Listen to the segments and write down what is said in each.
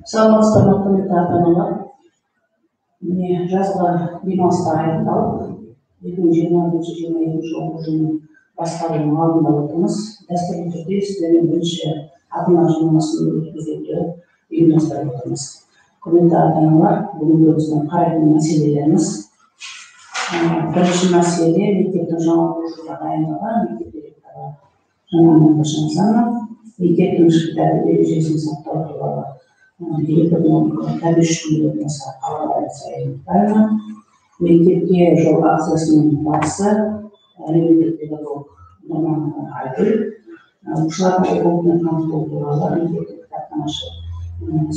Саламатсыздар ма, құрметті ата-аналар. Міне жазғы демалыстар аяқталып, 2021-2022 оқу жылының басталуының алдында отырмыз. Дәстүрлі түрде сіздермен бірінші ата-ана жиналысын өткізуді ұйымдастырып отырмыз. Құрметті ата-аналар, бүгінгі біздің қарайтын мәселелеріміз: бірінші мәселе мектептің жаңа оқу жылына дайындығы, мектеп директоры жаңа заңы, мектептің ішкі тәртіп ережесін сақтау туралы директордың тәрбиешілеріне қалалар сайын мектепке жол акциясының барысы, әлеуметтік педагог маманы айту, оқушылардың оқумен қамту туралы мектептік кітапханашы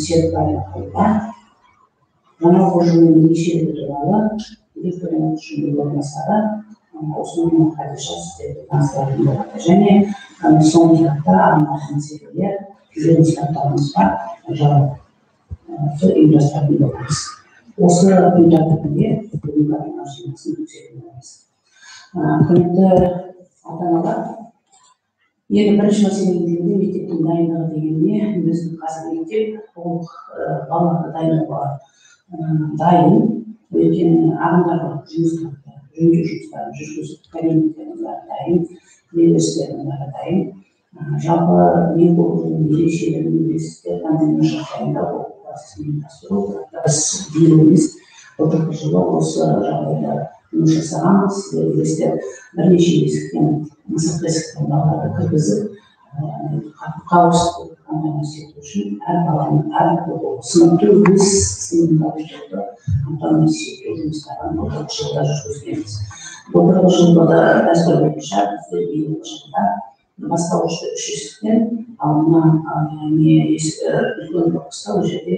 серікбаева қайда, жаңа оқу жылының ерекшелігі туралы директордың оқушының орынбасары осының қадиша сіздерге таныстыратын болады. Және соңғы сұрақта арналған мәселелер жүзеге сұрақтарымызға жауап ұйымдастыратын боламыз. Осы күн тәртібінде бүгінгі ата-ана жиналысын өткізетін боламыз. Құрметті ата-аналар, енді бірінші мәселемізде мектептің дайындығы дегенде біздің қазір мектеп толық балаларды дайындауға дайын. Өйткені ағымдағы жұмыстарды, жөндеу жұмыстарын жүргізіп, кабинеттердің бәрі дайын, кіреберістердің бәрі дайын. Жалпы мен бұл ерекшелігін білесіздер, пандемия жағдайында оқу процесін ұйымдастыру, біз биыл емес, былтырғы жылы осы жағдайда жұмыс жасағанбыз. Сіздер білесіздер, бірнеше есіктен, сыртқы есіктен балаларды кіргізіп, қауіпсіздікті қамтамасыз ету үшін әр баланы, әр сыныпты өз сыныбында отыруды қамтамасыз ету жұмыстарын былтырғы жылда жүргізгенбіз. Былтырғы жылда да дәстүр бойынша біздер биылғы жылда бастауышты 3 есіктен, ал мына үлкен корпуста ол жерде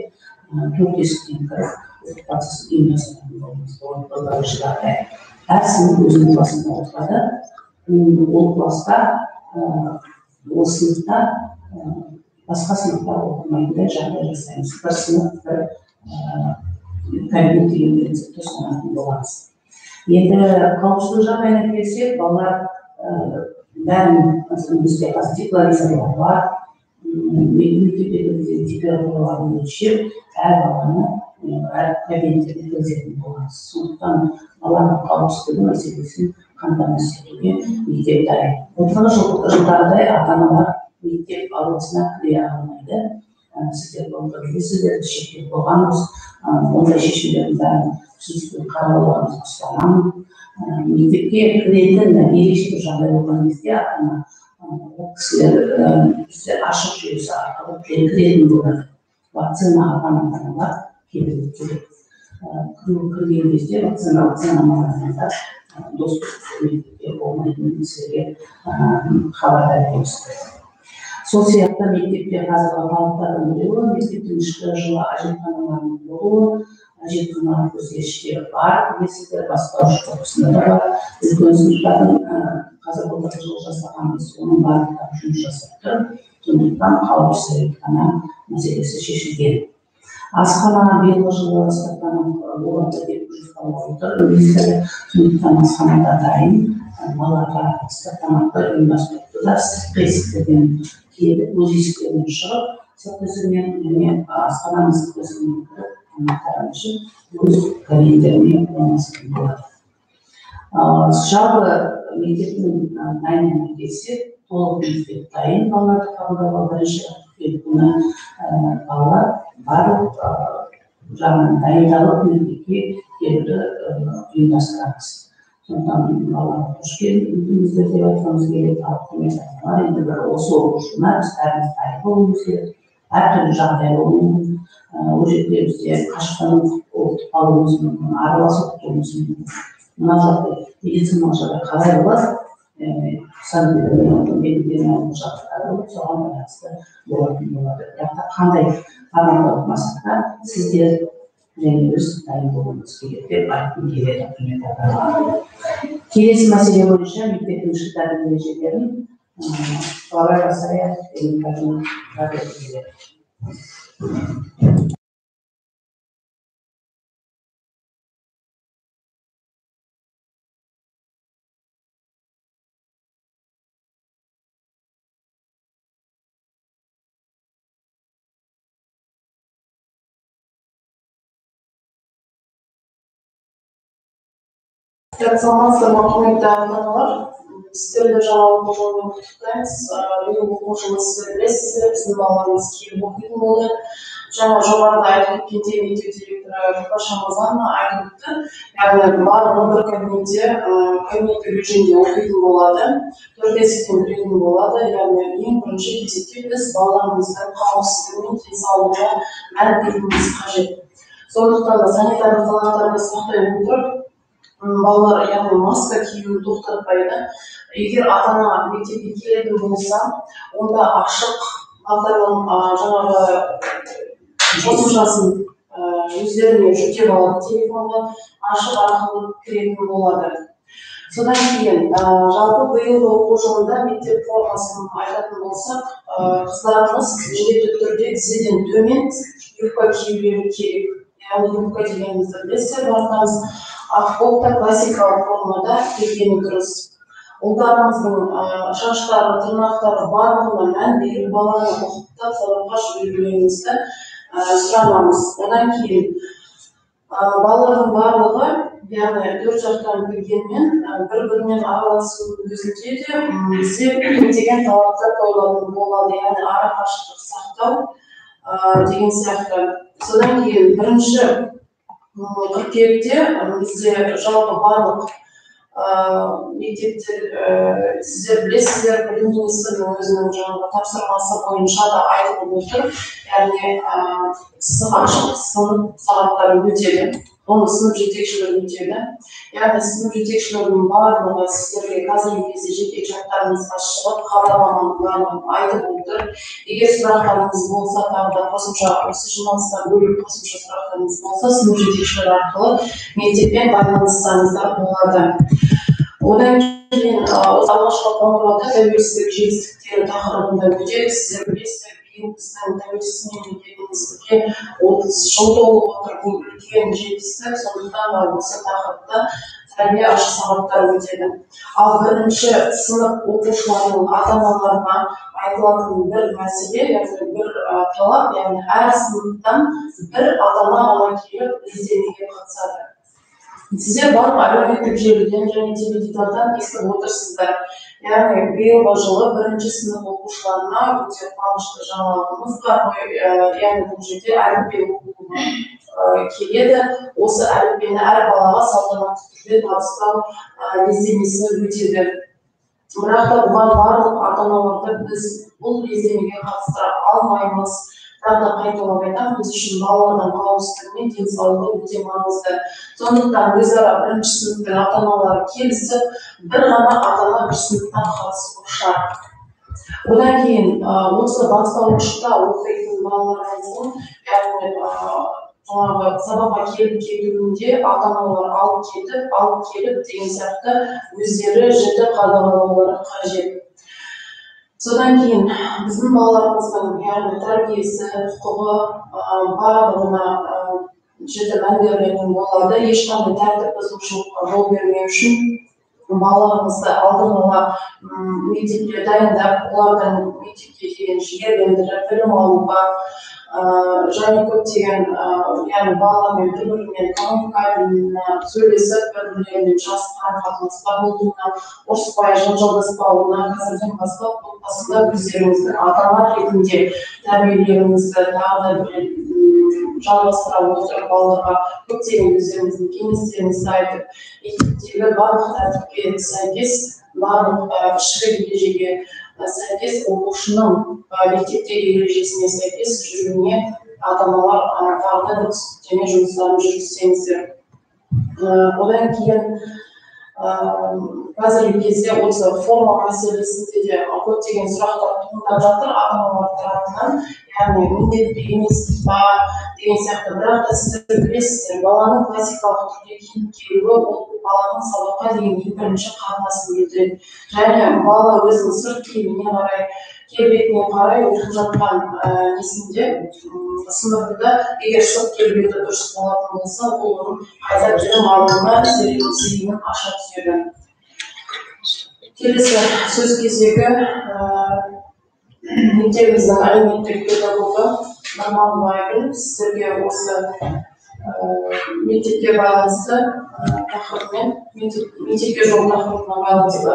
4 есіктен кіріп оқу процесін ұйымдастыратын боламыз. Былтырғы жылдарда әр сынып өзінің класында отырады. Ол класста, ол сыныпта басқа сыныпта оқымайтындай жағдай жасаймыз. Бір сынып, бір кабинет деген принципті ұстанатын боламыз. Енді қауіпсіздік жағдайына келсек, балалар бәрін бізде қазір тепловизорлар бар, мектептегі температураларын өлшеп, әр баланы әр кабинеттерге кіргізетін боламыз. Сондықтан баланың қауіпсіздігі мәселесін қамтамасыз етуге мектеп дайын. Былтырғы жылдардай ата-аналар мектеп ауласына кіре алмайды. Сіздер оны білесіздер, шектеу болғанбыз, ондай шешімдердің бәрін түсіністікпен қарауларымызды ұстанамын. Мектепке кіретін ерекше бір жағдай болған кезде ата-ана ол кісілер бізде ашық жүйесі арқылы кіретін болады. Вакцина алған ата-аналар келеді. Кірген кезде вакцинамаларында доступ болмайтын кісілерге хабардар етеміз. Сол сияқты мектепте қазіргі талаптардың біреуі мектептің ішкі жылы әжетханаларының болуы, әжетханалар өзгешіліктері бар, білесіздер, бастауыш корпусында да бар. Үлкен сыныптардың қазір былтырғы жылы жасағанбыз, оның барлықтары жұмыс жасап тұр. Сондықтан қауіпсіз әжетхана мәселесі шешілген. Асхана биылғы жылы стационар болады деп жоспарлап отыр. Сондықтан асханада дайын, балаларға стационарды ұйымдастырыпты да, сыртқы есіктерден келіп, өз есіктерінен шығып, сыртқы есігінен асхананың сыртқы есігінен кіріп, тамақтарын өз кабинеттеріне орналасатын болады. Жалпы мектептің дайындығына келсек, толық мектеп дайын балаларды қабылдауға. Бірінші күні балалар барлық жағынан дайындалып мектепке келуді ұйымдастырамыз. Сондықтан балаларға қош келдіңіздер деп айтқымыз келеді. Ал құрметті ата-аналар, енді бір осы оқу жылына біз бәріміз дайын болуымыз керек. Әртүрлі жағдай болуы мүмкін. Ол жерде бізде қашықтан оқытып қалуымыз мүмкін, араласып оқытуымыз мүмкін. Мына жағдай медициналық жағдай қалай болады? Санэпидемиологиялық жағдайлар болып, соған байланысты болатын болады. Бірақ та қандай форматта оқымасақ та сіздер және біз дайын болуымыз керек деп айтқым келеді, құрметті ата-аналар. Келесі мәселе бойынша мектептің ішкі тәртіп ережелерін қалай жасайық? Саламатсыздар ма, құрметті ата-аналар. Сіздерді жаңа оқу жылымен құттықтаймыз. Биыл оқу жылы сіздер білесіздер, біздің балаларымыз келіп оқитын болды. Жаңа жоғарыда айтып кеткендей, мектеп директоры Шамазанова айтып өтті. Яғни барлығы бір кабинеттік режимде оқитын болады, 4 есіктен кіретін болады. Яғни ең бірінші кезекте біз балаларымыздың қауіпсіздігі мен денсаулығына мән беруіміз қажет. Сондықтан да санитарлық талаптарды сақтай отырып, балалар яғни маска киюін тоқтатпайды. Егер ата-ана мектепке келетін болса, онда ашық бағдарлама жаңағы қосымшасын өздеріне жүктеп алады, телефонда ашық арқылы кіретін болады. Содан кейін жалпы биылғы оқу жылында мектеп формасын айтатын болсақ, қыздарымыз міндетті түрде тізеден төмен юбка киюлері керек. Яғни юбка дегенімізді білесіздер, баршаңыз ақполта классикалық формада келгені дұрыс. Ұлдарымыздың шаштары, тырнақтары барлығына мән беріп, баланы құқықтап сабаққа жіберулеріңізді сұранамыз. Одан кейін балалардың барлығы, яғни 4 жақтан келгенмен бір-бірімен араласудың өзінде де бізде көптеген талаптар қойылатын болады, яғни арақашықтық сақтау деген сияқты. Содан кейін бірінші қыркүйекте бізде жалпы барлық мектептер, сіздер білесіздер, білім министрінің өзінің жаңағы тапсырмасы бойынша да айтылып отыр. Яғни ашық сынып сағаттары өтеді. Оны сынып жетекшілері өтеді. Яғни сынып жетекшілерінің барлығы сіздерге қазіргі кезде жетек жақтарыңызға шығып, хабарламаны айтып отыр. Егер сұрақтарыңыз болса, тағы да қосымша осы жиналыстан бөлек қосымша сұрақтарыңыз болса, сынып жетекшілері арқылы мектеппен байланыссаңыздар болады. Одан кейін алғашқы қоңырауда тәуелсіздік жетістіктері тақырыбында өтеді. Сіздер білесіздер, біздің тәуелсіз мемлекетімізге 30 жыл толып отыр, бұл үлкен жетістік. Сондықтан да осы тақырыпта тәрбие ашық сағаттар өтеді. Ал бірінші сынып оқушыларының ата-аналарына айтылатын бір мәселе, яғни бір талап, яғни әр сыныптан бір ата-ана ғана келіп ізденуге қатысады. Сіздер барлық әлеуметтік желіден және теледидардан естіп отырсыздар. Яғни биылғы жылы бірінші сынып оқушыларына өте қуанышты жаңалығымыз бар. Яғни бұл жерде әліппе оқуға келеді. Осы әліппені әр балаға салтанатты түрде табыстау лездемесі өтеді. Бірақ та бұған барлық ата-аналарды біз бұл лездемеге қатыстыра алмаймыз. Тағы да қайталап айтамын, біз үшін балалардың қауіпсіздігі мен денсаулығы өте маңызды. Сондықтан өзара бірінші сыныптың ата-аналары келісіп, бір ғана ата-ана бір сыныптан қатысуы шарт. Одан кейін осы бастауышта оқитын балаларымыздың, яғни жаңағы сабаққа келіп кетуінде ата-аналар алып келіп деген сияқты өздері жіті қадағалаулары қажет. Содан кейін біздің балаларымыздың яғни тәрбиесі, құқығы барлығына жіті мән берілетін болады. Ешқандай тәртіп бұзушылыққа жол бермеу үшін балаларымызды алдын ала мектепке дайындап, олардың мектепке деген жігерлендіріп, білім алуға және көптеген балалармен бір-бірімен коммуникабельно сөйлесіп, бір-бірлерімен жақсы қарым-қатынаста болуына, ұрыспай жанжалдаспауына қазірден бастап отбасында өздеріңіздің ата-ана ретінде тәрбиелеріңізді тағы да жалғастыра отырып балаларға көптеген өздеріңіздің кеңестеріңізді айтып, мектептегі барлық тәртіпке сәйкес, барлық ішкі ережеге сәйкес оқушының мектептегі ережесіне сәйкес жүруіне ата-аналар тағы да түсініктеме жұмыстарын жүргізсеңіздер. Одан кейін қазіргі кезде осы форма мәселесінде де көптеген сұрақтар туындап жатыр ата-аналар тарапынан. Яғни міндетті емес па деген сияқты, бірақ та сіздер білесіздер, баланың классикалық түрде киініп келуі ол баланың сабаққа деген бірінші қатынасын білдіреді. Және бала өзінің сырт киіміне қарай, келбетіне қарай оқып жатқан несінде сыныбында егер сырт келбеті дұрыс болатын болса, ол оның қайда білім алуына зейінін аша түседі. Келесі сөз кезегі мектебіміздің әлеуметтік педагогы Нұрманбай сіздерге осы мектепке байланысты тақырыппен, мектепке жол тақырыбына байланысты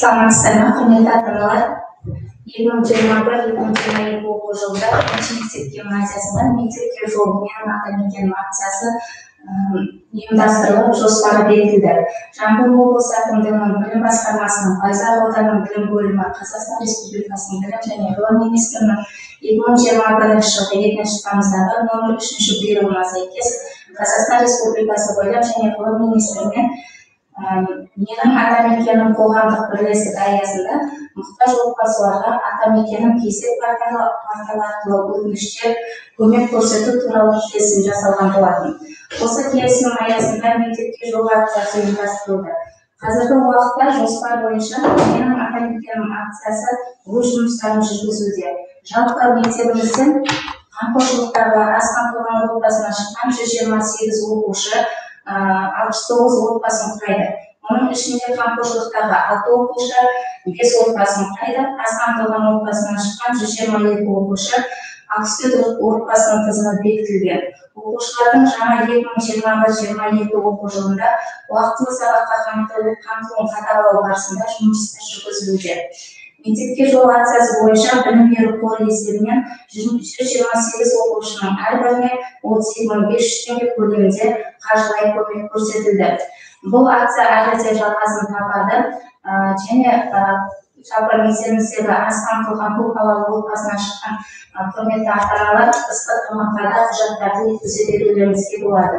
Саламатсыздар ма, құрметті ата-аналар. 2021-2022 оқу жылында мектеп-гимназиясында мектепке жол менің ата-мекенім акциясы ұйымдастырылып, жоспары бекітілді. Жамбыл облысы әкімдігінің білім басқармасының, Байзақ ауданының білім бөлімі, Қазақстан Республикасының білім және ғылым министрінің 2021 жылғы 2 тамыздағы нөмір 3 бұйрығына сәйкес Қазақстан Республикасы білім және ғылым министрімен менің ата-мекенім қоғамдық бірлестік аясында мұқтаж отбасыларға ата-мекенім кесек порталы арқылы өтініштер көмек көрсету туралы келісім жасалған болатын. Осы келісім аясында мектепке жол акциясы ұйымдастырылды. Қазіргі уақытта жоспар бойынша менің ата-мекенім акциясы өз жұмыстарын жүргізуде. Жалпы мектебіміздің қамқоршылықтарға аз қамтылған отбасынан шыққан 128 оқушы 69 отбасын құрайды. Оның ішінде қамқоршылықтағы 6 оқушы 5 отбасын құрайды. Аз қамтылған отбасынан шыққан 122 оқушы 64 отбасының тізімі бекітілген. Оқушылардың жаңа 2020-22 оқу жылында уақытылы сабаққа қамтылуын қадағалау барысында жұмыстар жүргізілуде. Мектепке жол акциясы бойынша білім беру қоры есебінен 128 оқушының әрбіріне 30.500 теңге көлемінде қаржылай көмек көрсетілді. Бұл акция әрі де жалғасын табады және жалпы мектебіміздегі аз қамтылған көпбалалы отбасынан шыққан құрметті ата-аналар ыстық тамақтарға құжаттарды жеткізе берулеріңізге болады.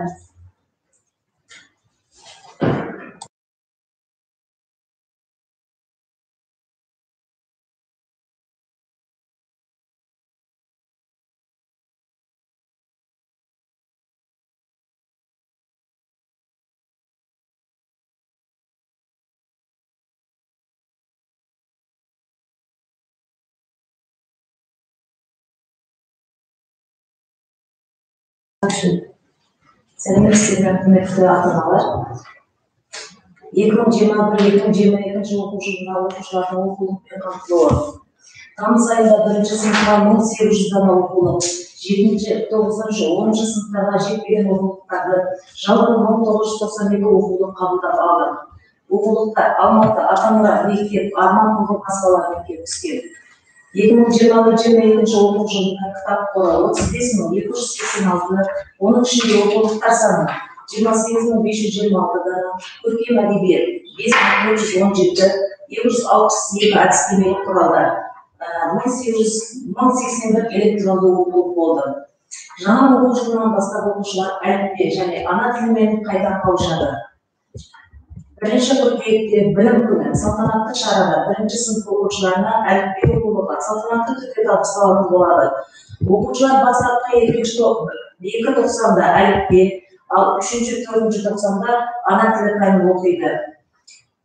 Сәлеметсіздер, құрметті ата-аналар. 2021-2022 оқу жылында оқушылардың оқулықпен қамтылуы. Тамыз айында 1-ші сыныпқа 1800 дана оқулық, 7-ші, 9-ші, 10-ші сыныптарға жетпеген оқулықтарды жалпы 1992 оқулық қабылдап алды. Оқулықтар Алматы, Ата-аналар мектеп, Арман басқалар мектеп түскен. 2021-2022 оқу жылында кітап қоры 35.286, оның ішінде оқулықтар саны 28.526 дана, көркем әдебиет 5.417, 262 әдістемелік құралдар, 1081 электронды оқулық болды. Жаңа оқу жылынан бастап оқушылар әліппе және ана тілімен қайта қауышады. 1-ші қыркүйекте білім күні салтанатты шарада 1-ші сынып оқушыларына әліппе оқулығы салтанатты түрде табысталатын болады. Оқушылар бастапқы 2 тоқсанда әліппе, ал 3-4 тоқсанда ана тілі пәнін оқиды.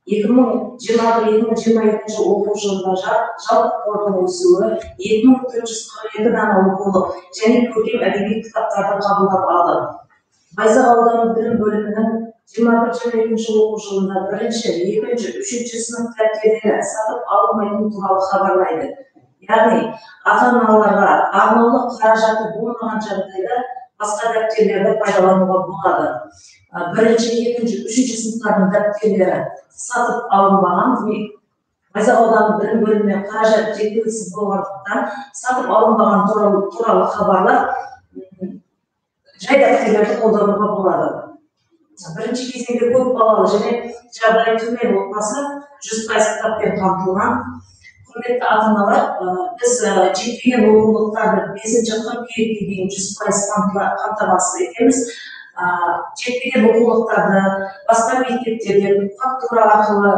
2021-2022 оқу жылында жалпы қордың өсуі 2442 дана оқулық және көркем әдебиет кітаптарды қабылдап алды. Байзақ ауданы білім бөлімінің 21-22 оқу жылында 1-ші, 2-ші, 3-ші сынып дәптерлері сатып алынбайтыны туралы хабарлайды. Яғни, ата-аналарға арнаулы қаражаты болмаған жағдайда басқа дәптерлерді пайдалануға болады. 1-ші, 2-ші, 3-ші сыныптардың дәптерлері сатып алынбаған, Байзақ ауданы білім бөліміне қаражат жеткіліксіз болғандықтан сатып алынбаған туралы хабарлар жай дәптерлерді қолдануға болады. Бірінші кезеңде көп балалы және жағдайы төмен отбасы 100% кітаппен қамтылған. Құрметті ата-аналар, біз жетпеген оқулықтарды 5-ші қыркүйекке дейін 100% қамтамасыз етеміз. Жетпеген оқулықтарды басқа мектептерде фактура арқылы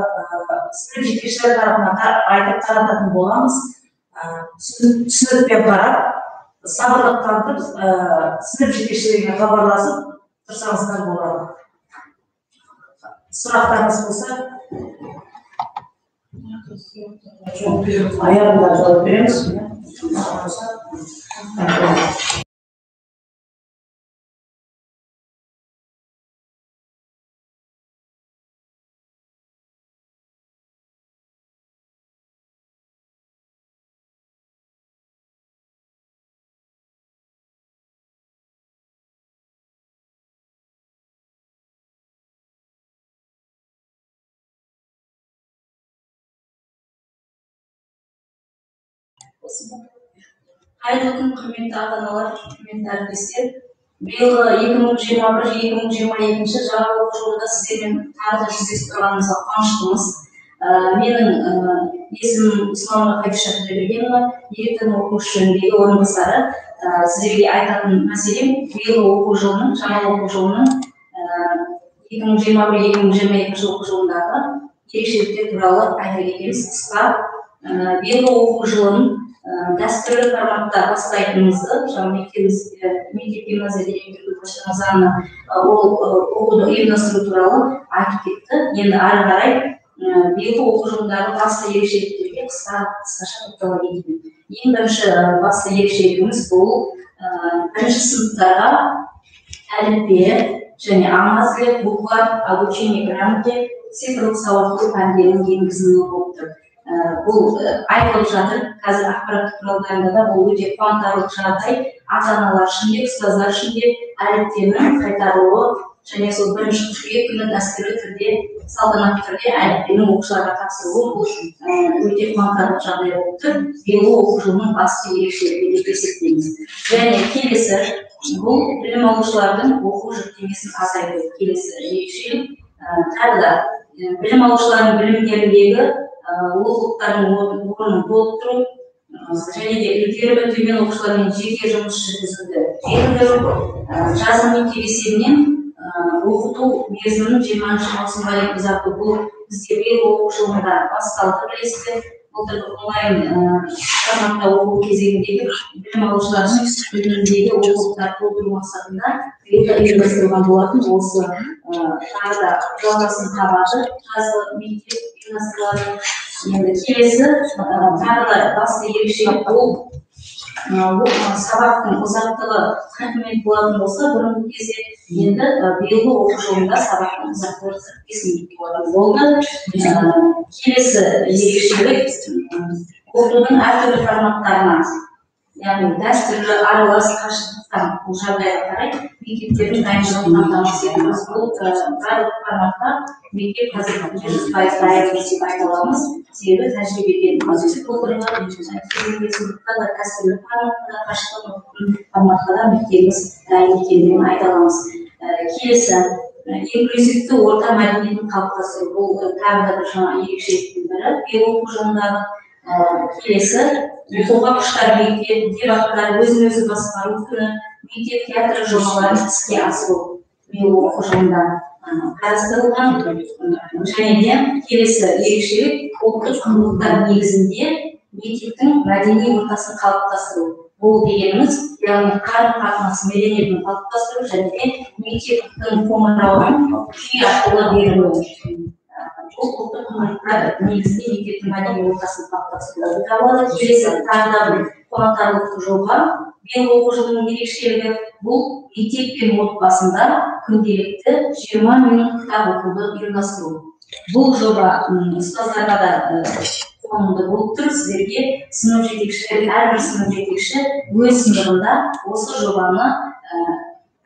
сынып жетекшілер тарапынан айтып тарататын боламыз. Түсінікпен қарап, сабырлық танытып, сынып жетекшілігіне хабарласып тұрсаңыздар болады. Сұрақтарыңыз болса? Аяғында жауап береміз. Қайырлы күн, құрметті ата-аналар, құрметті әріптестер. Биылғы 2021-2022 жаңа оқу жылында сіздермен тағы да жүздесіп тұрғанымызға қуаныштымыз. Менің есімім Исламова Қадиша Құдайбергенова, директордың оқушы жөніндегі орынбасары. Сіздерге айтатын мәселем биылғы оқу жылының, жаңа оқу жылының 2021-2022 оқу жылындағы ерекшеліктер туралы айта кетеміз. Қысқа биылғы оқу жылын дәстүрлі форматта бастайтынымызды, мектеп-гимназия директоры Жанна ол оқуды ұйымдастыру туралы айтып кетті. Енді ары қарай биылғы оқу жылындағы басты ерекшеліктерге қысқаша тоқтала кетейін. Ең бірінші басты ерекшелігіміз бұл бірінші сыныптарға әліппе және ана тілі, буква, обучение грамоте, цифрлық сауаттылық пәндерінің енгізілуі болып тұр. Бұл айтылып жатыр, қазір ақпараттық құралдарында да бұл өте қуантарлық жағдай. Ата-аналар үшін де, ұстаздар үшін де әліппенің қайтарылуы және сол бірінші қыркүйек күні дәстүрлі түрде, салтанатты түрде әліппенің оқушыларға тапсырылуы бұл өте қуантарлық жағдай болып тұр. Биылғы оқу жылының басты ерекшелігі деп есептейміз. Және келесі бұл білім алушылардың оқу жүктемесін азайту. Келесі ерекшелік тағы да білім алушылардың білімдеріндегі олқылықтардың орнын толықтыру және де үлгерімі төмен оқушылармен жеке жұмыс жүргізуді жетілдіру, жазғы мектеп есебінен оқыту мерзімін 20 маусымға дейін ұзарту. Бұл бізде биылғы оқу жылында басталды, білесіздер. Былтыр онлайн форматта оқу кезеңіндегі білім алушылардың біліміндегі олқылықтар толтыру мақсатында биылғы ұйымдастырылған болатын. Осы тағы да жалғасын табады жазғы мектеп ұйымдастырылады. Енді келесі тағы да басты ерекшелік бұл сабақтың ұзақтығы 40 минут болатын болса, бұрынғы кезде енді биылғы оқу жылында сабақтың ұзақтығы 45 минут болатын болды. Келесі ерекшелік оқытудың әртүрлі форматтарына, яғни дәстүрлі, аралас, қашықтықтан бұл жағдайға қарай мектептердің дайындығын қамтамасыз етеміз. Бұл барлық форматта мектеп қазір 100% дайын деп айта аламыз. Себебі тәжірибеден өзі толтырылған, кезеңде сыныпта да дәстүрлі форматта, қашықтық форматта да мектебіміз дайын екендігін айта аламыз. Келесі инклюзивті орта мәдениетін қалыптастыру. Бұл тағы да бір жаңа ерекшеліктің бірі. Биылғы оқу жылындағы келесі оқуға құштар мектеп, дебаттар, өзін-өзі басқару күні, мектеп театры жобаларын іске асыру биылғы оқу жылында қарастырылған. Және де келесі ерекшелік ұлттық құндылықтар негізінде мектептің мәдени ортасын қалыптастыру. Бұл дегеніміз, яғни қарым-қатынас мәдениетін қалыптастыру және де мектептің қоңырауын күй арқылы берілу. Бұл ұлттық құндылықтар негізінде мектептің мәдени ортасын қалыптастыру. Келесі тағы да бір қуантарлық жоба. Биылғы оқу жылының ерекшелігі бұл мектеп пен отбасында күнделікті 20 минут кітап оқуды ұйымдастыру. Бұл жоба ұстаздарға да қонымды болып тұр. Сіздерге сынып жетекшілері, әрбір сынып жетекші өз сыныбында осы жобаны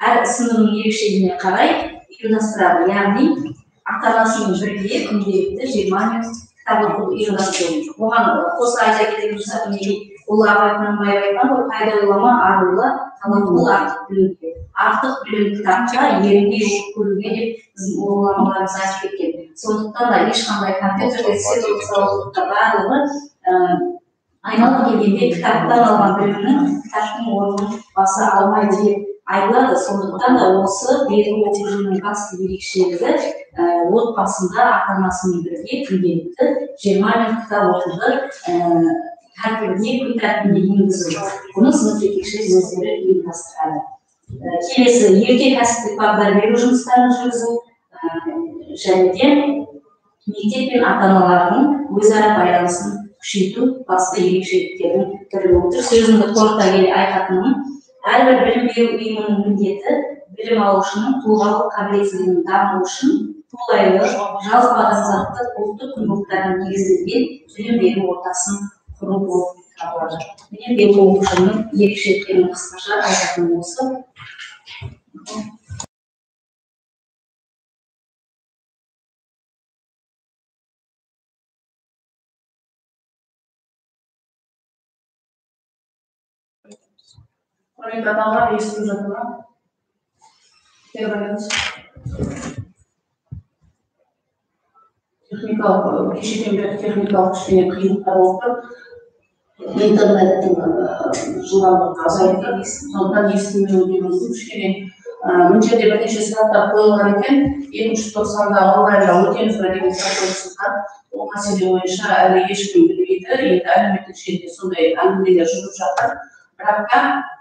әр сыныбының ерекшелігіне қарай ұйымдастырады. Яғни ата-анасымен бірге күнделікті 20 минут кітап оқуды ұйымдастыру. Оған қоса айта кететін болсақ, ол абайтынан байбайтан ғой, пайда ойлама, арулы, талантлы артық білуге. Артық білім кітапқа ерінбей оқып көруге деп біздің ойламаларымыз айтып кеткен. Сондықтан да ешқандай компьютерде цифрлық сауаттылыққа барлығы айналып келгенде кітаптан алған білімнің кітаптың орнын баса алмайды деп айтылады. Сондықтан да осы биылғы оқу жылының басты ерекшелігі отбасында ата-анасымен бірге күнделікті 20 минут кітап оқуды тәртібіне, күн тәртібіне енгізу. Бұны сынып жетекшілер өздері ұйымдастырады. Келесі, ерте кәсіптік бағдар беру жұмыстарын жүргізу және де мектеп пен ата-аналардың өзара байланысын күшейту басты ерекшеліктердің бірі болып тұр. Сөзімді қорыта келе айтатыным, әрбір білім беру ұйымының міндеті білім алушының тұлғалық қабілеттілігінің дамуы үшін қолайлы, жалпы адамзаттық ұлттық құндылықтарға негізделген білім беру ортасын құру болып табылады. Міне биылғы оқу жылының ерекшеліктерін қысқаша айтатыным осы. Құрметті ата-аналар, естіліп жатыр ма? Тербеліңіз. Кешеден бері техникалық кішкене қиындықтар болып тұр. Интернеттің жылдамдығы азайды, сондықтан естілмеуі де мүмкін кішкене. Мына жерде бірнеше сұрақтар қойылған екен. 2-тоқсанда онлайнда өтеміз бе деген сұрақ қойылған. Ол мәселе бойынша әлі ешкім білмейді. Енді әлеуметтік желіде сондай әңгімелер жүріп жатыр. Бірақ та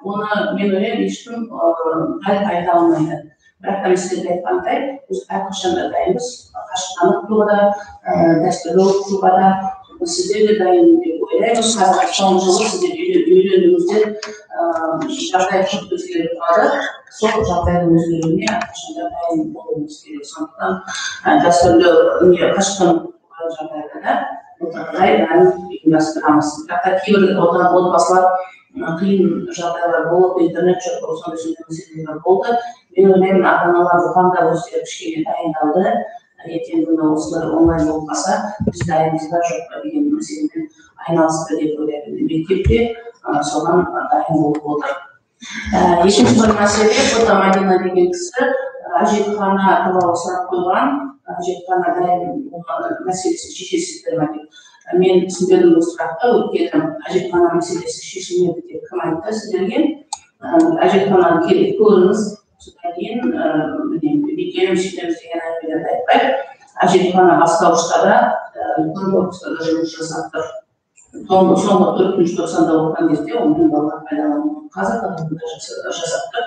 оны мен ойлаймын ешкім дәл айта алмайды. Бірақ та мен сіздерге айтқандай, біз әрқашан да дайынбыз. Қашықтан оқытуға да, дәстүрлі оқытуға да, сіздер де дайын деп ойлаймыз. Қазір соңғы жылы сіздер үйрендіңіздер, жағдай көп өзгеріп тұрады. Сол жағдайдың өзгеруіне әрқашан да дайын болуымыз керек. Сондықтан дәстүрлі қашықтан оқытуға жағдайда да былтырғыдай бәрін ұйымдастырамыз. Бірақ та кейбір отбасылар қиын жағдайлар болып, интернет жоқ болып, сондай мәселелер болды. Мен ойлаймын, ата-аналар бұған да өздері кішкене дайындалды. Ертең күні осылар онлайн болып қалса, біз дайынбыз ба жоқ па деген мәселемен айналысты деп ойлаймын. Мектепте соған дайын болып отыр. Екінші бір мәселе, Ата-аналар деген кісі әжетхана туралы сұрақ қойған. Әжетхана дайын мәселесі шешесіздер ме деп. Мен түсінбедім бұл сұрақты, өйткені әжетхана мәселесі шешілмеді деп кім айтты сіздерге? Әжетхананы керек көріңіз, содан кейін бүйтеміз, сөйтеміз деген әңгімелерді айтпайды. Әжетхана бастауыштарда, үлкен корпустарда жұмыс жасап тұр. Соңғы 4-ші тоқсанда оқыған кезде оның балалар пайдалануын қазір қадамында жасап тұр.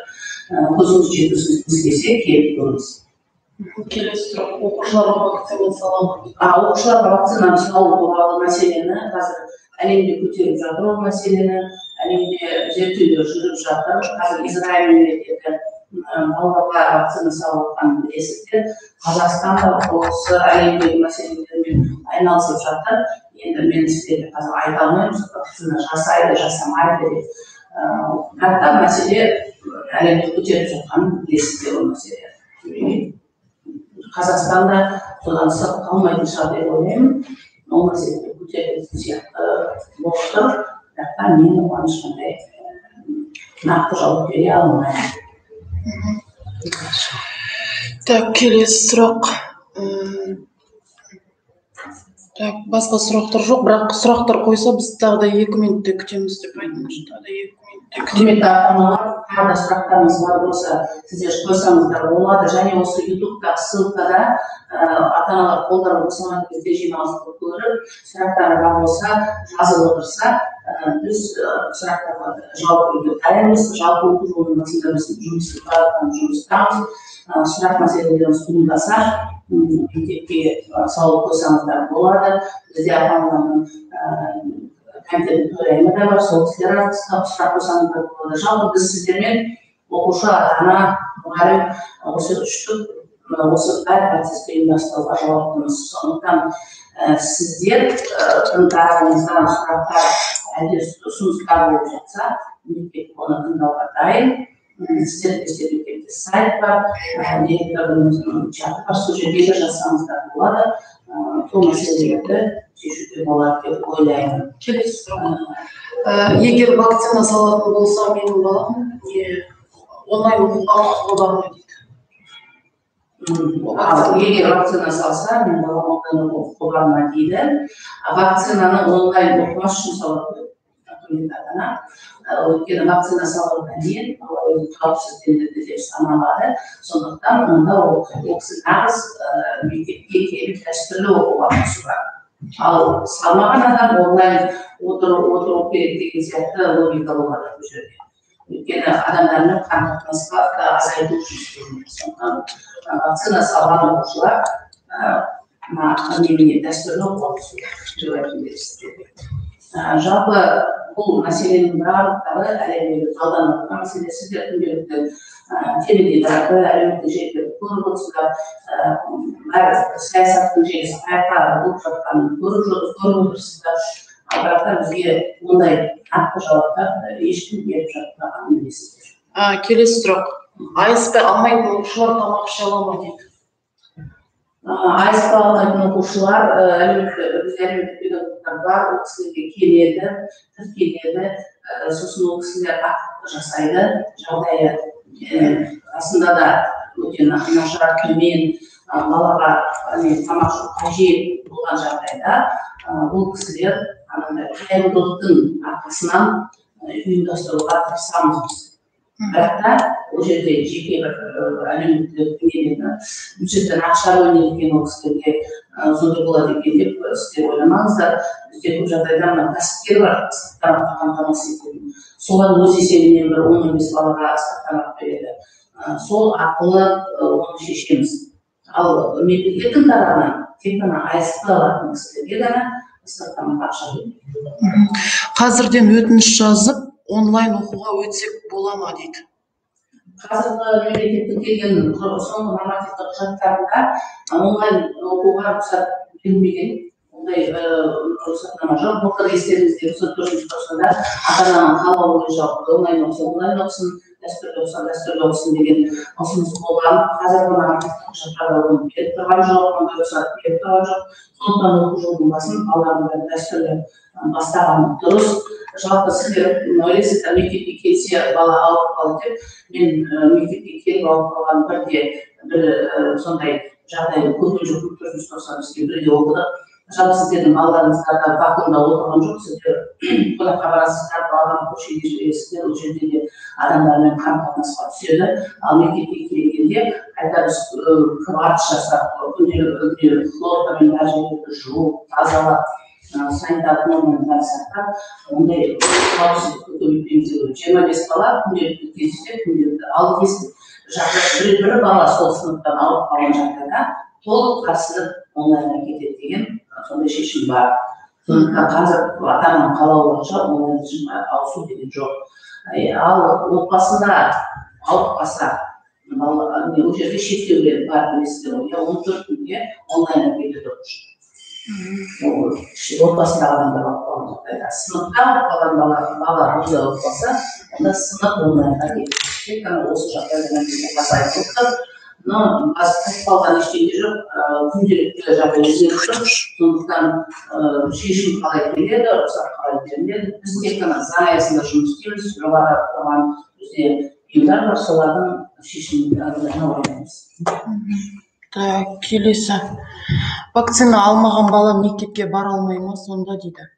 Көзіңіз жеткізгіңіз келсе келіп көріңіз. Келесі сұрақ, оқушыларға вакцина саламыз. Оқушыларға вакцина салу туралы мәселені қазір әлемде көтеріп жатыр, ол мәселені әлемде зерттеулер жүріп жатыр. Қазір Израиль мемлекеті балаларға вакцина салып білесіздер. Қазақстан да осы әлемдегі мәселелермен айналысып жатыр. Енді мен сіздерге қазір айта алмаймын, вакцина жасайды, жасамайды деп. Бірақ та мәселе әлемде көтеріп жатқанын білесіздер ол мәселе. Қазақстанда содан сырт қалмайтын шығар деп ойлаймын. Ол мәселеде көтерілетін сияқты болып тұр. Бірақ та мен оған ешқандай нақты жауап бере алмаймын. Так, келесі сұрақ. Так, басқа сұрақтар жоқ, бірақ сұрақтар қойса, біз тағы да 2 минутте күтеміз деп айтыңыз. Тағы да 2 минутте күтеміз. Құрметті ата-аналар, тағы да сұрақтарыңыз бар болса, сіздер қойсаңыздар болады. Және осы ютубта ссылкада ата-аналар қолдары босаған кезде жиналысты көріп, сұрақтары бар болса, жазып отырса, біз сұрақтарға жауап беруге дайынбыз. Жалпы оқу жылының басында біз жұмыстамыз. Сұрақ мәселелеріміз туындаса, мектепке сауал қойсаңыздар болады. Бізде ата-аналардың комитеттің төрайымы да бар, сол кісілер сұрақ қойсаңыздар болады. Жалпы біз сіздермен оқушы, ата-ана, мұғалім осы осы процесті ұйымдастыруға жауаптымыз. Сондықтан сіздер тарапыңыздан сұрақтар әлде ұсыныстар болып жатса, мектеп оны тыңдауға дайын. Сіздер мектепте сайт бар, директорымыздың чаты бар, сол жерге жазсаңыздар болады. Сол мәселелерді шешуге болады деп ойлаймын. Келесі сұрақ. Егер вакцина салатын болса, менің балам онлайн оқуға құқығы бар ма дейді. Егер вакцина салса, мен балам онлайн оқуға бар ма дейді. Вакцинаны онлайн оқымас үшін салады. Өйткені вакцина салғаннан кейін қауіпсізденді деп саналады. Сондықтан онда ол кісі нағыз мектепке келіп дәстүрлі оқуға қосуға. Ал салмаған адам онлайн отыру керек деген сияқты логика болады бұл жерде. Өйткені адамдармен қарым-қатынасқа азайту үшін істелінеді. Сондықтан вакцина салған оқушылар дәстүрлі оқыту жалпы бұл мәселенің барлықтары әлемдегі талданып мәселесі де күнделікті теледидарды, әлеуметтік желілерді көріп отырсыздар, саясаттың желісі қайда болып жатқанын көріп отырсыздар. Бірақ та бізге ондай нақты жауаптар ешкім беріп жатпаған емессіздер. Келесі сұрақ. АСП алмайтын оқушылар тамақ іше ала ма дейді? АСП алмайтын оқушылар әлеуметтік педагогтар бар, ол кісілерге келеді, тіркеледі, сосын ол кісілер активті жасайды, жағдайы расында да өте нашар төмен балаға тамақ қажет болған жағдайда ол кісілер қайырымдылықтың арқасынан ұйымдастыруға тырысамыз. Бірақ та ол жерде жеке бір әлеуметтік бюджеттен ақша бөлінген ол кісілерге сондай болады екен деп сіздер ойламаңыздар. Бізде көп жағдайда кәсіпкер бар, ыстық тамаққа қамтамасыз ететін. Солар өз есебінен бір 10-15 балаға ыстық тамақ береді. Сол арқылы оны шешеміз. Ал мемлекеттің тарапынан тек қана АСП алатын кісілерге ғана ыстық тамақ ақша береді. Қазірден өтініш жазып, онлайн оқуға өтсек бола ма дейді? Қазіргі мемлекеттің келген соңғы нормативтік құжаттарында онлайн оқуға рұқсат берілмеген. Ондай рұқсатнама жоқ. Былтыр естеріңізде 34-ші тоқсанда ата-ананың қалауы бойынша онлайн оқысын, дәстүрлі оқысын деген ұсыныс болған. Қазіргі нормативтік құжаттарда оны беріп тұрған жоқ, ондай рұқсат беріп тұрған жоқ. Сондықтан оқу жылының басын балалардың дәстүрлі бастағаны дұрыс. Жалпы сіздер ойлайсыздар, мектепке келсе бала ауырып қалды деп, мен мектепке келіп ауырып қалған бір сондай жағдай көрген жоқ, 34-90 бірге оқыдық. Жалпы сіздердің балаларыңыздарда вакуумда отырған жоқ, сіздер қонаққа барасыздар, баланы көшеге жібересіздер, ол жерде де адамдармен қарым-қатынасқа түседі. Ал мектепке келгенде қайта біз кварц жасап, күнделікті хлоркамен бәрі жерлерді жуып, тазалап, санитарлық нормаларды сақтап, ондай қауіпсіздікті көбейтпейміз деп ойлаймын. 25 бала күнделікті кездесіп, күнделікті ал естіп, бір бала сол сыныптан ауырып қалған жағдайда толық қарсылық онлайнға кетеді деген сондай шешім бар. Сондықтан қазір ата-ананың қалауы бойынша онлайн режимге ауысу деген жоқ. Ал отбасында ауырып қалса, ол жерде шектеулер бар білесіздер ғой, 14 күнге онлайнға кетеді оқушы. Отбасындағы адамдар ауырып қалған жағдайда, сыныпта ауырып қалған бала өзі ауырып қалса, онда сынып онлайнға кетеді. Тек қана осы жағдайда айтып отыр. Но қайтып қалған ештеңе жоқ, күнделікті жағдай өзгеріп тұр. Сондықтан шешім қалай келеді, рұқсат қалай беріледі. Біз тек қана заң аясында жұмыс істейміз, жоғары тұрған бізде ұйымдар бар, солардың шешімдерін ойлаймыз. Келесі. Вакцина алмаған бала мектепке бара алмай ма сонда дейді?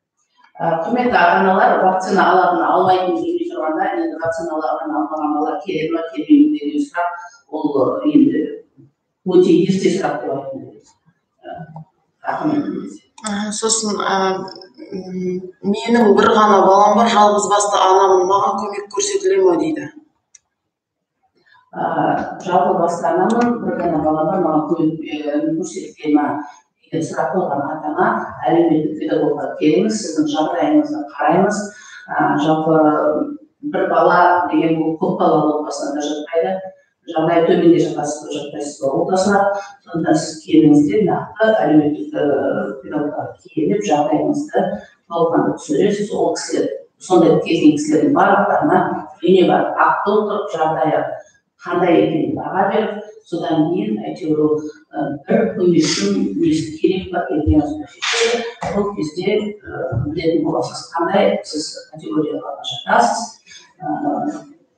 Құрметті ата-аналар, вакцина алатын алмайтын демей тұрғанда, енді вакцина алмаған бала келеді ме, келмейді ме деген сұрақ, ол енді өте ерте сұрақ деп айтылады. Сосын менің бір ғана балам бар, жалғыз басты анамын, маған көмек көрсетіле ме дейді? Жалғыз басты анамын, бір ғана балам бар, маған көмек көрсетіле ме деген сұрақ қойған ата-ана, әлеуметтік педагогқа келіңіз, сіздің жағдайыңызды қараймыз. Жалпы бір бала деген бұл көп балалы отбасына да жатпайды. Жағдай төменде жатпайсыз ба, ол да сұрақ. Сондықтан сіз келіңіздер, нақты әлеуметтік педагогқа келіп, жағдайыңызды толыққанды түсіндіресіз. Ол кісілер, сондай келген кісілердің барлықтарына үйіне барып, ақты отырып, жағдайы қандай екенін баға беріп, содан кейін әйтеуір бір көмектің несі керек па келгеніңізді шешеді. Бұл кезде білетін боласыз, қандай сіз категорияға жатасыз,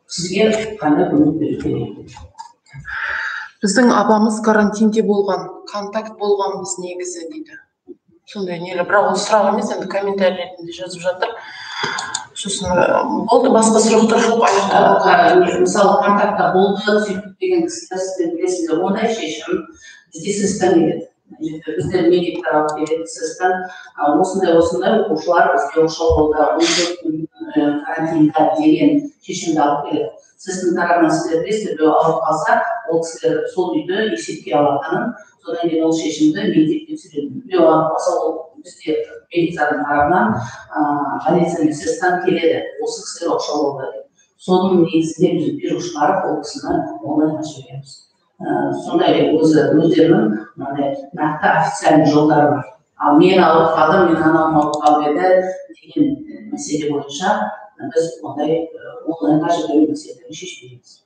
сізге қандай көмек беру керек. Біздің апамыз карантинде болған, контакт болғанбыз негізі дейді. Сондай нелі, бірақ ол сұрақ емес, енді комментарий ретінде жазып жатыр. Сосын болды, басқа сұрақтар жоқ, аяқталды. Мысалы, контактта болды, сөйтіп деген кісілер сіздер білесіздер, ондай шешім бізде сіздің келеді. біздер медик тарап келеді сізден осындай оқушылар бізге оқшаулауда 14 күн карантинда деген шешімді алып келеді. Сіздің тарапынан сіздер білесіздер, біреу ауырып қалса, ол кісілер сол үйді есепке алатынын, содан кейін ол шешімді мектепке түсіреді. Біреу ауырып қалса, ол бізде медицаның тарапынан полиция медсестан келеді, осы кісілер оқшаулауда деп. Соның негізінде біз берушілар ол кісіні онлайнға жібереміз. Сондай өздерінің нақты официальный жолдары бар. Ал мен ауырып қалдым, мен анам ауырып қалып еді деген мәселе бойынша біз ондай онлайнға жіберу мәселелерін шешпейміз.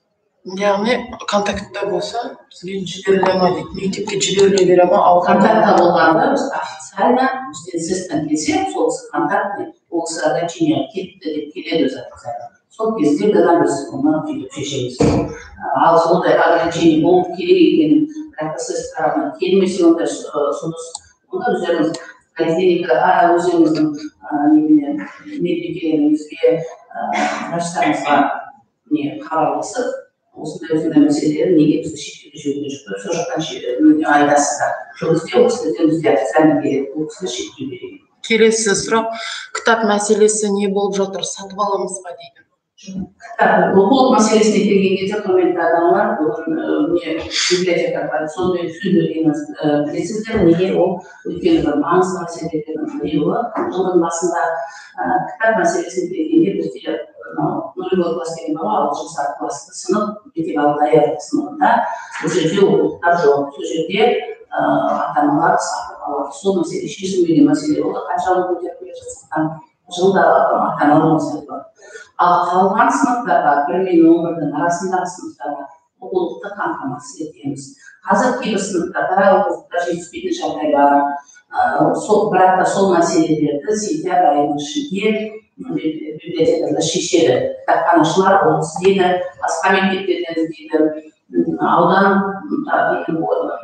Яғни контактта болса, бізге жіберіле ма дейді, мектепке жіберіле бере ма? Контактта болғанда біз официально бізден сізден келсе, сол контактный ол кісі ограничение кетті деп келеді өзі официально. Сол кезде ғана біз оны сөйтіп шешеміз. Ал сондай ограничение болып керек екенін, бірақ сіз тарапынан келмесе, онда өздеріңіз поликлиника, өздеріңіздің медбикелеріңізге, врачтарыңызға хабарласып, осындай мәселелер неге бізді шетелге жіберген жоқ, сол жақтан айтасыздар. Сол кезде ол кісілерден бізде официально келеді, ол кісілер шетелге береді. Келесі сұрақ, кітап мәселесі не болып жатыр, сатып аламыз ба дейді. Оқулық мәселесіне келген кезде құрметті адамдар, библиотека бар, сондай сөз бергеніміз білесіздер, неге ол өйткені бір маңызды мәселелердің біреуі. Жылдың басында кітап мәселесіне келгенде бізде нулевой класс деген бар, 6 класс сынып, мектеп даярлық сыныбында, бұл жерде оқулықтар жоқ, сол жерде ата-аналар сатып алады. Сол мәселе шешілмеген мәселе болды, қаншалық көтеріп келе жатқан жылда ата-аналар мәселе бар. Ал қалған сыныптарға, 1 мен 11-дің арасындағы сыныптарға оқулықты қамтамасыз етеміз. Қазір кейбір сыныптарда оқулықтар жетіспейтін жағдай бар. Бірақ сол мәселелерді сентябрь айының ішінде библиотекалар шешеді. Кітапханашылар ол іздейді, басқа мектептерден іздейді, аудан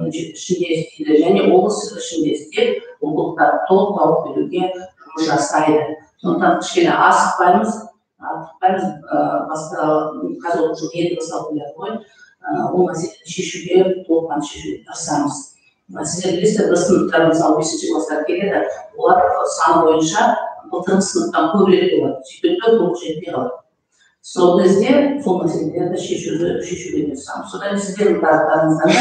ішінде іздейді, және облыс ішінде іздеп, оқулықтарды толық тауып беруге жұмыс жасайды. Сондықтан кішкене асықпаймыз, басқа қазір оқушы енді басталып келеді ғой, ол мәселені шешуге, толыққан шешуге тырысамыз. Сіздер білесіздер, бір сыныптар мысалы 5-ші класстар келеді, олар саны бойынша былтырғы сыныптан көбірек болады, сөйтіп толық жетпей қалады. Сол кезде сол мәселелерді шешуге тырысамыз. Содан сіздердің тарапыңыздан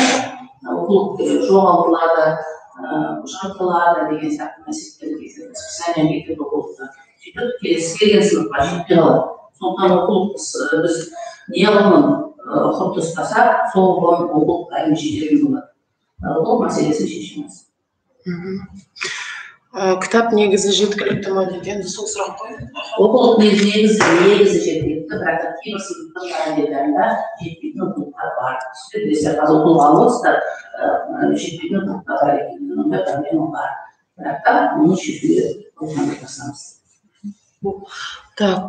оқулық жоғалтылады, жыртылады деген сияқты мәселелерді специально мектеп оқулықтар. Сөйтіп келесі келген сыныпқа жетпей қалады. Сондықтан оқулық біз неғұрлым құртты ұстасақ, соғұрлым оқулық әлі жететін болады. Ол мәселесін шешеміз. Кітап негізі жеткілікті ма дейді, енді сол сұрақ қой. Оқулық негізі жеткілікті, бірақ кейбір сыныптың параллельдарында жетпейтін оқулықтар бар. Сөйтсе қазір оқулық алыңыздар, жетпейтін оқулықтар бар екенін, ондай проблема бар. Бірақ та оны шешуге тырысамыз. Так.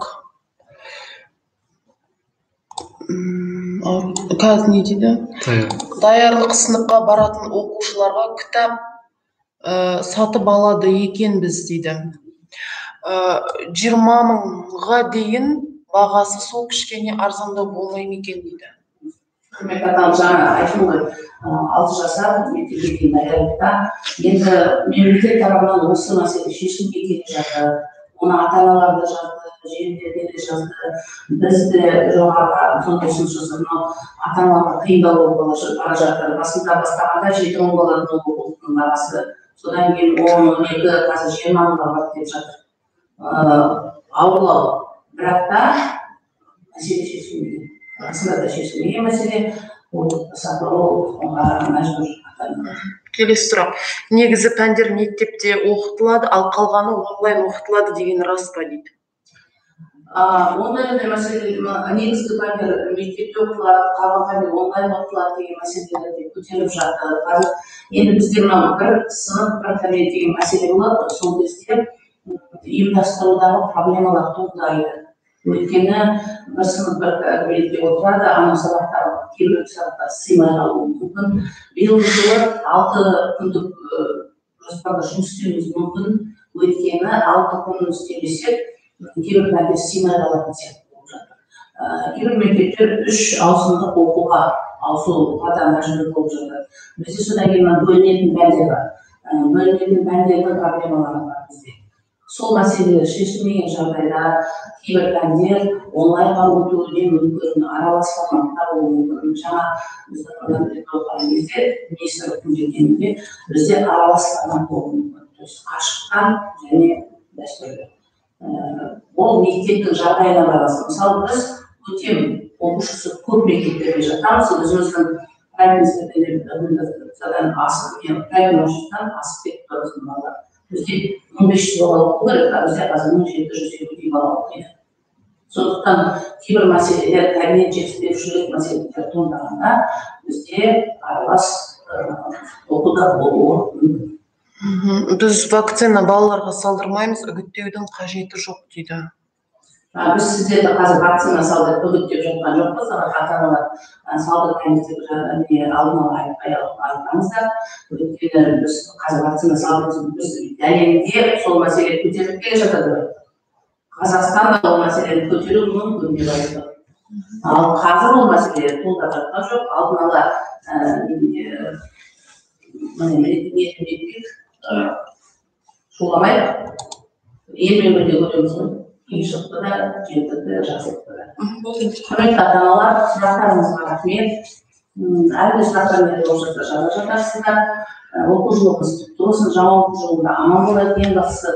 Қазір не дейді? Даярлық сыныпқа баратын оқушыларға кітап сатып алады екенбіз дейді. 20 мыңға дейін бағасы сол кішкене арзандау болмай ма екен дейді. Жаңа айтым ғой, 6 жасар мектепке дейін даярлықта. Енді мемлекет тарапынан осы мәселе шешімге келе жатыр. Оны ата-аналар да жазды, желілерде де жазды. Біз де жоғарыға сондай ұсыныс жасадық. Ата-аналарға қиындау болып бара жатыр. Басында бастағанда 7-10 болатын оқулықтың бағасы. Содан кейін 12, қазір 20 мыңға барып кетіп жатыр. Ауырлау. Бірақ та мәселе шешілмеген. Расында да шешілмеген мәселе. Ол сатып алуға мәжбүр. Келесі сұрақ. Негізі пәндер мектепте оқытылады, ал қалғаны онлайн оқытылады деген рас па дейді. Онлайн мәселе, негізгі пәндер мектепте оқытылады, қалған пәндер онлайн оқытылады деген мәселелерді көтеріліп жатыр. Қазір енді бізде бір сынып, бір кабинет деген мәселе болады, сол кезде ұйымдастырудағы проблемалар туындайды. Өйткені бір сынып бір кабинетте отырады, ана сабақтар, кейбір сабақтар сыймай қалуы мүмкін. Биылғы жылы 6 күндік жоспарда жұмыс істеуіміз мүмкін. Өйткені 6 күн істемесек, кейбір пәндер сыймай қалатын сияқты болып жатыр. Кейбір мектептер 3 ауысымдық оқуға ал сол платанда жүріп болып жатыр. Бізде содан кейін бөлінетін пәндер бар. Бөлінетін пәндердің проблемалары бар бізде. Сол мәселелер шешілмеген жағдайда кейбір пәндер онлайнға өтуіне мүмкін, аралас форматта болуы мүмкін. Жаңа біз оқыған кезде министрліктің жеткенінде бізде аралас формат болуы мүмкін. То есть қашықтан және дәстүрлі. Ол мектептің жағдайына байланысты. Мысалы біз өте оқушысы көп мектептерде жатамыз, өзіміздің проектімізден асып кетіп тұратын балалар. Бізде 1500 бала оқу керек, бізде қазір 1750 бала оқиды. Сондықтан кейбір мәселелер, кабинет жетіспеушілік мәселелер туындағанда бізде аралас оқуда болуы мүмкін. Біз вакцина балаларға салдырмаймыз, үгіттеудің қажеті жоқ дейді. Біз сіздерді қазір вакцина салдырып үгіттеп жатқан жоқпыз, ата-аналар салдырмаймыз деп алдын ала айтпаңыздар. Өйткені біз қазір вакцина салдырып, біз әлемде сол мәселе көтеріліп келе жатады. Қазақстан да ол мәселені көтеру мүмкін деп айтты. Ал қазір ол мәселе туындап жатқан жоқ, алдын ала шуламайды. Елмен бірге көреміз ғой. Қиыншылықты да, жетістікті, жақсылықты да. Құрметті ата-аналар, сұрақтарыңызға рахмет. Әрбір сұрақтармен жауап жатарсыздар. Оқу жылымыз құтты болсын, жаңа оқу жылында аман болады. Ең бастысы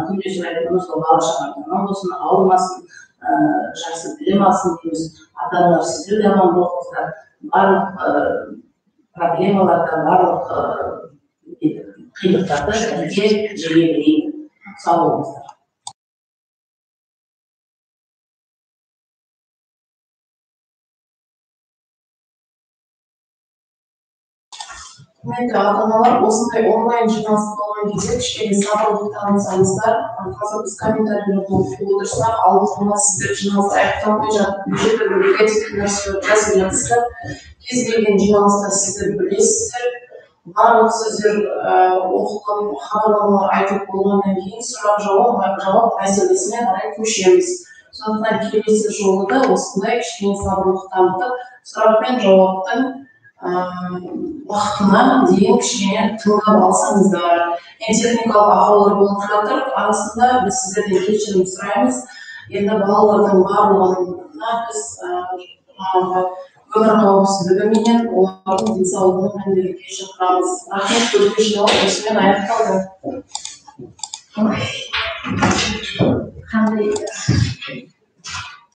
күнде сұрайтынымыз ол бала-шағаның аман болсын, ауырмасын, жақсы білім алсын дейміз. Ата-аналар сіздер де аман болыңыздар. Барлық проблемаларда, барлық қиындықтарды бірге жеңе білейік. Сау болыңыздар. Құрметті ата-аналар, осындай онлайн жиналыс болған кезде кішкене сабырлық танытсаңыздар, қазір біз комментарийлерді оқып отырсақ, алдыңғы сіздер жиналыс аяқталмай жатып, бір негативті нәрселер жазып жатсыздар. Кез келген жиналыста сіздер білесіздер. Барлық сөздер оқылып, хабарламалар айтылып болғаннан кейін сұрақ-жауап мәселесіне қарай көшеміз. Сондықтан келесі жолы да осындай кішкене сабырлық танытып, сұрақ пен жауаптың уақытына дейін кішкене тыңдап алсаңыздар. Техникалық ақаулар болып жатыр, арасында біз сіздерден кешірім сұраймыз. Енді балалардың барлығына біз өмір қауіпсіздігі менен олардың денсаулығын мәңгілікке шақырамыз. Рахмет, көрге жиналыс осымен аяқталды. Қандай